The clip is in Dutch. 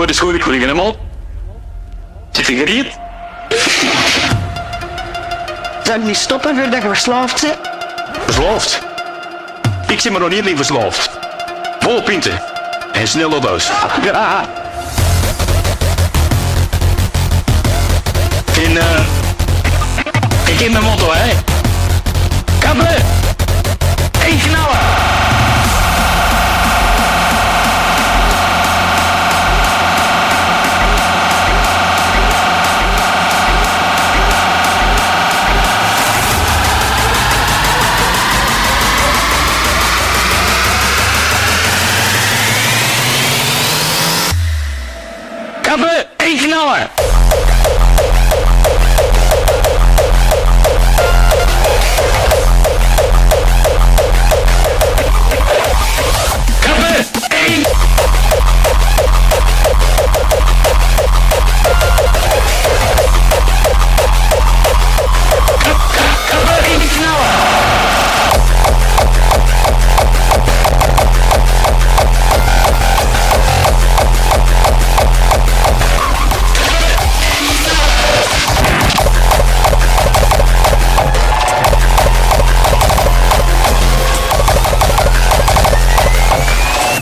goed, is goed, ik word helemaal. Zit je gereed? Zou ik niet stoppen voordat je verslaafd bent? Verslaafd? Ik zit maar nog niet verslaafd. Volle pinten. En snelle doos. Ja. Ik ken mijn motto, hè. Kappen!